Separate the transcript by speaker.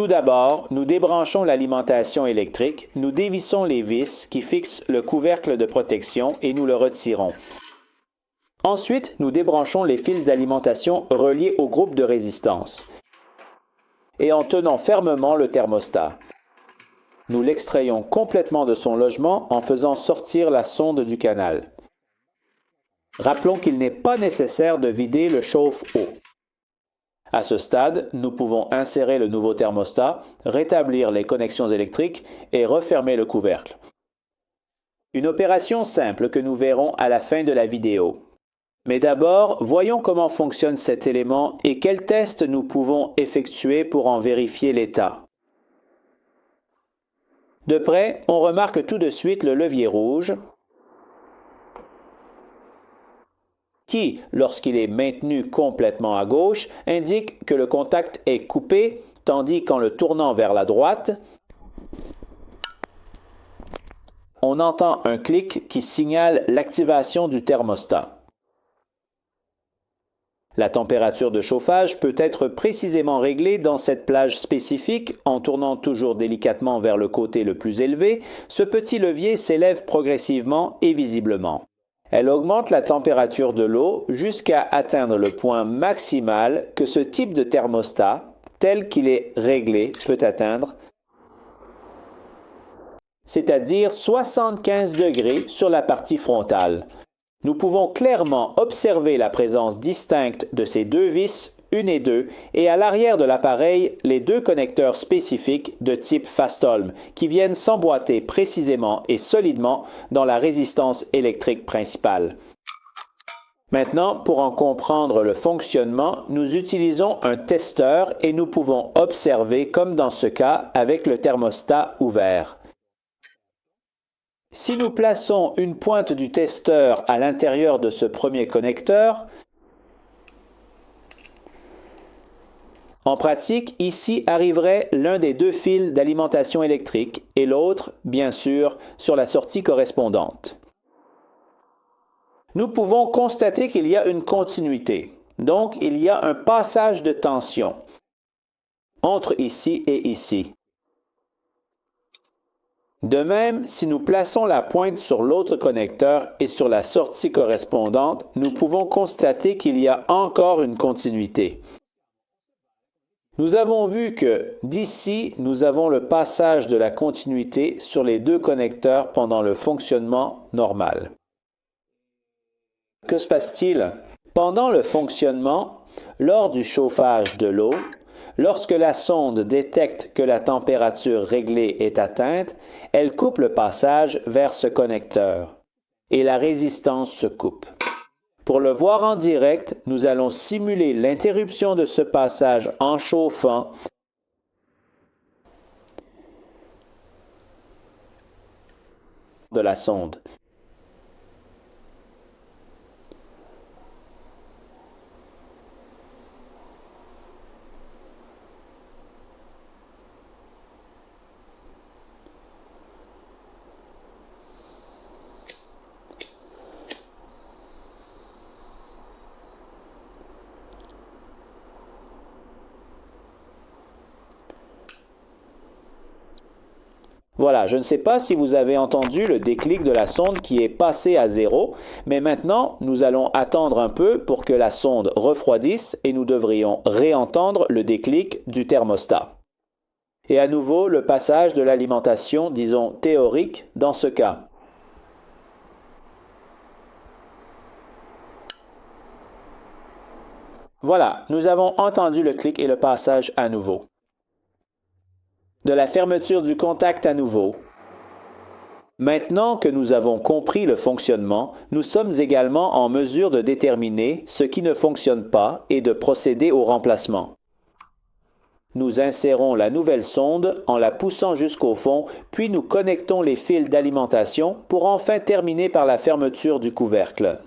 Speaker 1: Tout d'abord, nous débranchons l'alimentation électrique, nous dévissons les vis qui fixent le couvercle de protection et nous le retirons. Ensuite, nous débranchons les fils d'alimentation reliés au groupe de résistance et en tenant fermement le thermostat. Nous l'extrayons complètement de son logement en faisant sortir la sonde du canal. Rappelons qu'il n'est pas nécessaire de vider le chauffe-eau. À ce stade, nous pouvons insérer le nouveau thermostat, rétablir les connexions électriques et refermer le couvercle. Une opération simple que nous verrons à la fin de la vidéo. Mais d'abord, voyons comment fonctionne cet élément et quels tests nous pouvons effectuer pour en vérifier l'état. De près, on remarque tout de suite le levier rouge qui, lorsqu'il est maintenu complètement à gauche, indique que le contact est coupé, tandis qu'en le tournant vers la droite, on entend un clic qui signale l'activation du thermostat. La température de chauffage peut être précisément réglée dans cette plage spécifique en tournant toujours délicatement vers le côté le plus élevé. Ce petit levier s'élève progressivement et visiblement. Elle augmente la température de l'eau jusqu'à atteindre le point maximal que ce type de thermostat, tel qu'il est réglé, peut atteindre, c'est-à-dire 75 degrés sur la partie frontale. Nous pouvons clairement observer la présence distincte de ces deux vis, une et deux, et à l'arrière de l'appareil, les deux connecteurs spécifiques de type Fastholm qui viennent s'emboîter précisément et solidement dans la résistance électrique principale. Maintenant, pour en comprendre le fonctionnement, nous utilisons un testeur et nous pouvons observer, comme dans ce cas, avec le thermostat ouvert. Si nous plaçons une pointe du testeur à l'intérieur de ce premier connecteur, en pratique, ici arriverait l'un des deux fils d'alimentation électrique et l'autre, bien sûr, sur la sortie correspondante. Nous pouvons constater qu'il y a une continuité, donc il y a un passage de tension entre ici et ici. De même, si nous plaçons la pointe sur l'autre connecteur et sur la sortie correspondante, nous pouvons constater qu'il y a encore une continuité. Nous avons vu que d'ici, nous avons le passage de la continuité sur les deux connecteurs pendant le fonctionnement normal. Que se passe-t-il? Pendant le fonctionnement, lors du chauffage de l'eau, lorsque la sonde détecte que la température réglée est atteinte, elle coupe le passage vers ce connecteur et la résistance se coupe. Pour le voir en direct, nous allons simuler l'interruption de ce passage en chauffant de la sonde. Voilà, je ne sais pas si vous avez entendu le déclic de la sonde qui est passé à 0, mais maintenant, nous allons attendre un peu pour que la sonde refroidisse et nous devrions réentendre le déclic du thermostat. Et à nouveau, le passage de l'alimentation, disons théorique, dans ce cas. Voilà, nous avons entendu le clic et le passage à nouveau. De la fermeture du contact à nouveau. Maintenant que nous avons compris le fonctionnement, nous sommes également en mesure de déterminer ce qui ne fonctionne pas et de procéder au remplacement. Nous insérons la nouvelle sonde en la poussant jusqu'au fond, puis nous connectons les fils d'alimentation pour enfin terminer par la fermeture du couvercle.